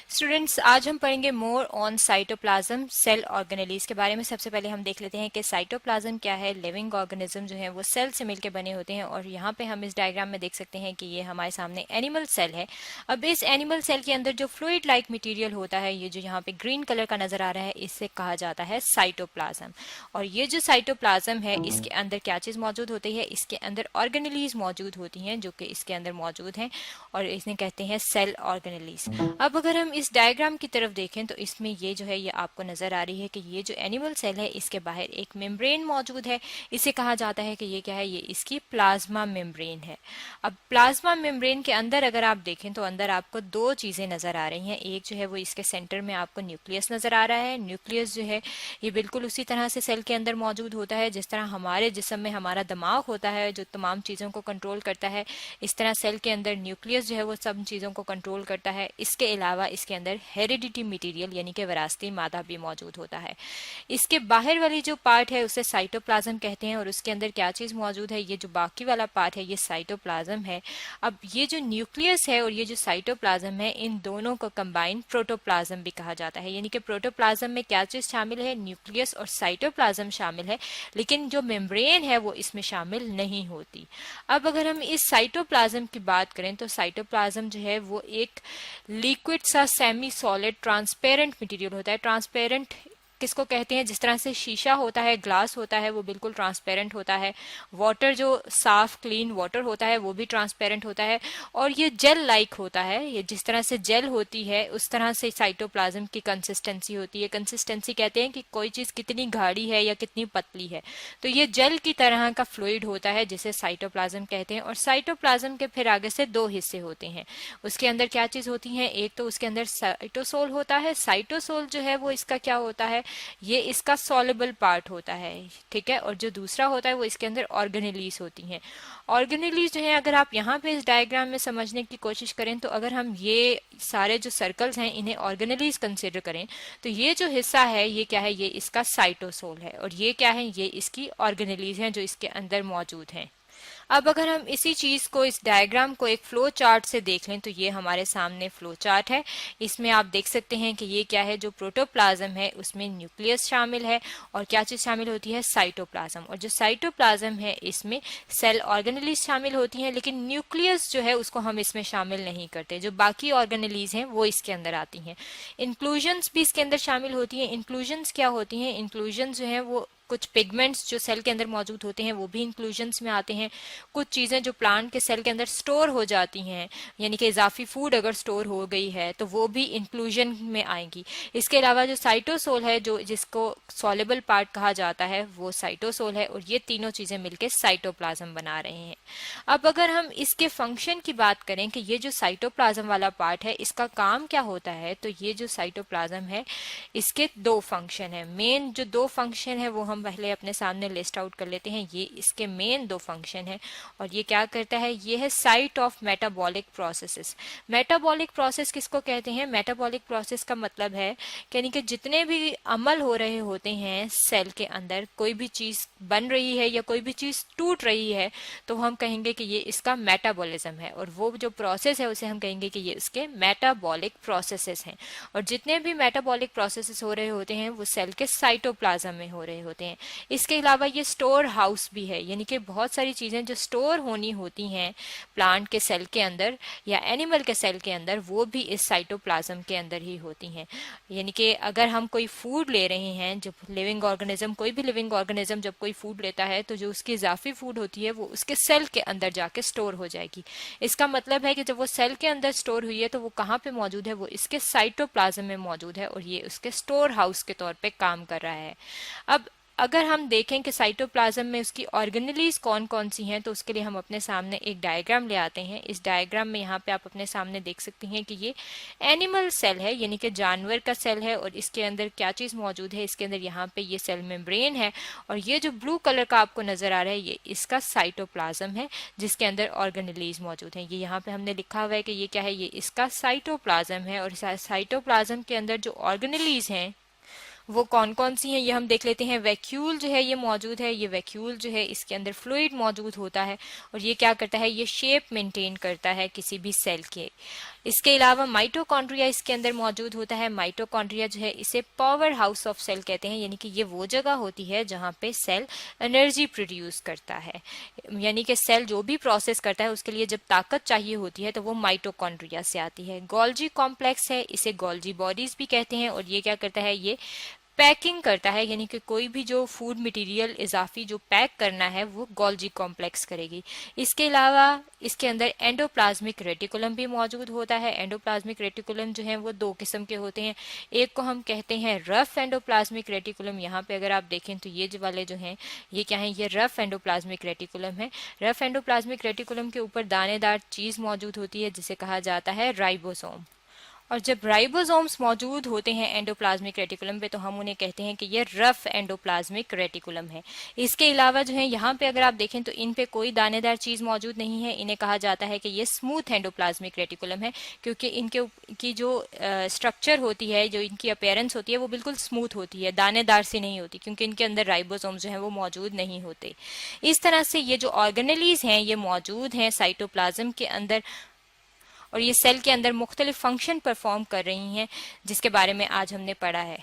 Students, आज हम पढ़ेंगे more on cytoplasm cell organelles के बारे में। सबसे पहले हम देख लेते हैं कि साइटोप्लाज्म क्या है। लिविंग ऑर्गेनिज्म जो है वो सेल से मिलकर बने होते हैं और यहाँ पे हम इस डायग्राम में देख सकते हैं कि ये हमारे सामने एनिमल सेल है। अब इस एनिमल सेल के अंदर जो फ्लूइड लाइक मटीरियल होता है, ये जो यहाँ पे ग्रीन कलर का नजर आ रहा है, इससे कहा जाता है साइटोप्लाज्म। और ये जो साइटोप्लाज्म है, इसके अंदर क्या चीज मौजूद होती है? इसके अंदर ऑर्गेनेलीज मौजूद होती हैं जो कि इसके अंदर मौजूद हैं और इन्हें कहते हैं सेल ऑर्गेनेलीज। अब अगर हम इस डायग्राम की तरफ देखें तो इसमें ये जो है ये आपको नजर आ रही है कि ये जो एनिमल सेल है इसके बाहर एक मेम्ब्रेन मौजूद है। इसे कहा जाता है कि ये क्या है? ये इसकी प्लाज्मा मेम्ब्रेन है। अब प्लाज्मा मेम्ब्रेन के अंदर अगर आप देखें तो अंदर आपको दो चीजें नजर आ रही हैं। एक जो है वो इसके सेंटर में आपको न्यूक्लियस नजर आ रहा है। न्यूक्लियस जो है ये बिल्कुल उसी तरह से सेल के अंदर मौजूद होता है जिस तरह हमारे जिस्म में हमारा दिमाग होता है जो तमाम चीजों को कंट्रोल करता है। इस तरह सेल के अंदर न्यूक्लियस जो है वो सब चीजों को कंट्रोल करता है। इसके अलावा इसके अंदर हेरिडिटी मटेरियल यानी कि विरासती मादा भी मौजूद होता है। इसके बाहर वाली जो पार्ट है उसे साइटोप्लाज्म कहते हैं और उसके अंदर क्या चीज मौजूद है? ये जो बाकी वाला पार्ट है ये साइटोप्लाज्म है। अब ये जो न्यूक्लियस है और ये जो साइटोप्लाज्म है, इन दोनों को कंबाइन प्रोटोप्लाज्म भी कहा जाता है। यानी कि प्रोटोप्लाज्म में क्या चीज शामिल है? न्यूक्लियस और साइटोप्लाज्म शामिल है, लेकिन जो मेम्ब्रेन है वो इसमें शामिल नहीं होती। अब अगर हम इस साइटोप्लाज्म की बात करें तो साइटोप्लाज्म जो है वो एक लिक्विड सा सेमी सॉलिड ट्रांसपेरेंट मटेरियल होता है। ट्रांसपेरेंट किसको कहते हैं? जिस तरह से शीशा होता है, ग्लास होता है, वो बिल्कुल ट्रांसपेरेंट होता है। वाटर जो साफ क्लीन वाटर होता है वो भी ट्रांसपेरेंट होता है और ये जेल लाइक होता है। ये जिस तरह से जेल होती है उस तरह से साइटोप्लाज्म की कंसिस्टेंसी होती है। कंसिस्टेंसी कहते हैं कि कोई चीज कितनी गाढ़ी है या कितनी पतली है। तो ये जेल की तरह का फ्लूइड होता है जिसे साइटोप्लाज्म कहते हैं। और साइटोप्लाज्म के फिर आगे से दो हिस्से होते हैं। उसके अंदर क्या चीज होती है? एक तो उसके अंदर साइटोसोल होता है। साइटोसोल जो है वो इसका क्या होता है? ये इसका सॉल्युबल पार्ट होता है, ठीक है। और जो दूसरा होता है वो इसके अंदर ऑर्गेनेलीज होती हैं। ऑर्गेनेलीज जो है, अगर आप यहाँ पे इस डायग्राम में समझने की कोशिश करें तो अगर हम ये सारे जो सर्कल्स हैं इन्हें ऑर्गेनेलीज कंसिडर करें तो ये जो हिस्सा है ये क्या है? ये इसका साइटोसोल है और ये क्या है? ये इसकी ऑर्गेनेलीज हैं जो इसके अंदर मौजूद हैं। अब अगर हम इसी चीज को, इस डायग्राम को एक फ्लो चार्ट से देख लें तो ये हमारे सामने फ्लो चार्ट है। इसमें आप देख सकते हैं कि ये क्या है? जो प्रोटोप्लाज्म है उसमें न्यूक्लियस शामिल है और क्या चीज शामिल होती है? साइटोप्लाज्म। और जो साइटोप्लाज्म है इसमें सेल ऑर्गेनेलीज शामिल होती हैं, लेकिन न्यूक्लियस जो है उसको हम इसमें शामिल नहीं करते। जो बाकी ऑर्गेनेलीज हैं वो इसके अंदर आती हैं। इंक्लूजन्स भी इसके अंदर शामिल होती हैं। इंक्लूजन्स क्या होती हैं? इंक्लूजन्स जो है वो कुछ पिगमेंट्स जो सेल के अंदर मौजूद होते हैं वो भी इंक्लूजन्स में आते हैं। कुछ चीजें जो प्लांट के सेल के अंदर स्टोर हो जाती हैं, यानी कि इजाफी फूड अगर स्टोर हो गई है तो वो भी इंक्लूजन में आएंगी। इसके अलावा जो साइटोसोल है, जो जिसको सॉल्युबल पार्ट कहा जाता है, वो साइटोसोल है और ये तीनों चीजें मिलकर साइटोप्लाज्म बना रहे हैं। अब अगर हम इसके फंक्शन की बात करें कि ये जो साइटोप्लाज्म वाला पार्ट है इसका काम क्या होता है, तो ये जो साइटोप्लाज्म है इसके दो फंक्शन है। मेन जो दो फंक्शन है वो हम पहले अपने सामने लिस्ट आउट कर लेते हैं। ये इसके मेन दो फंक्शन है और ये क्या करता है? ये है site of metabolic processes. Metabolic process किसको कहते हैं? मेटाबॉलिक प्रोसेस का मतलब है यानी कि जितने भी अमल हो रहे होते हैं सेल के अंदर, कोई भी चीज बन रही है या कोई भी चीज टूट रही है तो हम कहेंगे कि ये इसका मेटाबॉलिज्म है और वो जो प्रोसेस है उसे हम कहेंगे कि ये इसके मेटाबॉलिक प्रोसेसेस हैं। और जितने भी मेटाबॉलिक प्रोसेसेस हो रहे होते हैं वो सेल के साइटोप्लाज्म में हो रहे होते हैं। इसके अलावा ये स्टोर हाउस भी है, यानी कि बहुत सारी चीजें जो स्टोर होनी होती हैं प्लांट के सेल के अंदर या एनिमल के सेल के अंदर, वो भी इस साइटोप्लाज्म के अंदर ही होती हैं। यानी कि अगर हम कोई फूड ले रहे हैं, जब लिविंग ऑर्गेनिज्म, कोई भी लिविंग ऑर्गेनिज्म जब कोई फूड लेता है तो जो उसकी इजाफी फूड होती है वो उसके सेल के अंदर जाके स्टोर हो जाएगी। इसका मतलब है कि जब वो सेल के अंदर स्टोर हुई है तो वो कहाँ पे मौजूद है? वो इसके साइटोप्लाज्म में मौजूद है और ये उसके स्टोर हाउस के तौर पे काम कर रहा है। अब अगर हम देखें कि साइटोप्लाज्म में उसकी ऑर्गेनेलीज कौन कौन सी हैं तो उसके लिए हम अपने सामने एक डायग्राम ले आते हैं। इस डायग्राम में यहाँ पे आप अपने सामने देख सकते हैं कि ये एनिमल सेल है, यानी कि जानवर का सेल है और इसके अंदर क्या चीज मौजूद है? इसके अंदर यहाँ पे ये सेल मेम्ब्रेन है और ये जो ब्लू कलर का आपको नजर आ रहा है ये इसका साइटोप्लाज्म है जिसके अंदर ऑर्गेनेलीज मौजूद है। ये यहाँ पे हमने लिखा हुआ है कि ये क्या है? ये इसका साइटोप्लाज्म है और साइटोप्लाज्म के अंदर जो ऑर्गेनेलीज हैं वो कौन कौन सी हैं ये हम देख लेते हैं। वैक्यूल जो है ये मौजूद है, ये वैक्यूल जो है इसके अंदर फ्लूइड मौजूद होता है और ये क्या करता है, ये शेप मेंटेन करता है किसी भी सेल के। इसके अलावा माइटोकॉन्ड्रिया इसके अंदर मौजूद होता है। माइटोकॉन्ड्रिया जो है इसे पावर हाउस ऑफ सेल कहते हैं, यानी कि ये वो जगह होती है जहाँ पे सेल एनर्जी प्रोड्यूस करता है, यानी कि सेल जो भी प्रोसेस करता है उसके लिए जब ताकत चाहिए होती है तो वो माइटोकॉन्ड्रिया से आती है। गोल्जी कॉम्प्लेक्स है, इसे गोल्जी बॉडीज भी कहते हैं और ये क्या करता है, ये पैकिंग करता है, यानी कि कोई भी जो फूड मटेरियल इजाफी जो पैक करना है वो गोल्जी कॉम्प्लेक्स करेगी। इसके अलावा इसके अंदर एंडोप्लाज्मिक रेटिकुलम भी मौजूद होता है। एंडोप्लाज्मिक रेटिकुलम जो है वो दो किस्म के होते हैं, एक को हम कहते हैं रफ एंडोप्लाज्मिक रेटिकुलम। यहाँ पे अगर आप देखें तो ये जो वाले जो हैं ये क्या है, ये रफ एंडोप्लाज्मिक रेटिकुलम है। रफ एंडोप्लाज्मिक रेटिकुलम के ऊपर दानेदार चीज मौजूद होती है जिसे कहा जाता है राइबोसोम। और जब राइबोसोम्स मौजूद होते हैं एंडोप्लाज्मिक रेटिकुलम पे तो हम उन्हें कहते हैं कि ये रफ एंडोप्लाज्मिक रेटिकुलम है। इसके अलावा जो है यहाँ पे अगर आप देखें तो इन पे कोई दानेदार चीज मौजूद नहीं है, इन्हें कहा जाता है कि ये स्मूथ एंडोप्लाज्मिक रेटिकुलम है, क्योंकि इनके की जो स्ट्रक्चर होती है, जो इनकी अपीयरेंस होती है वो बिल्कुल स्मूथ होती है, दानेदार सी नहीं होती, क्योंकि इनके अंदर राइबोसोम्स जो है वो मौजूद नहीं होते। इस तरह से ये जो ऑर्गेनेलीज हैं ये मौजूद हैं साइटोप्लाज्म के अंदर और ये सेल के अंदर मुख्तलिफ फंक्शन परफॉर्म कर रही हैं जिसके बारे में आज हमने पढ़ा है।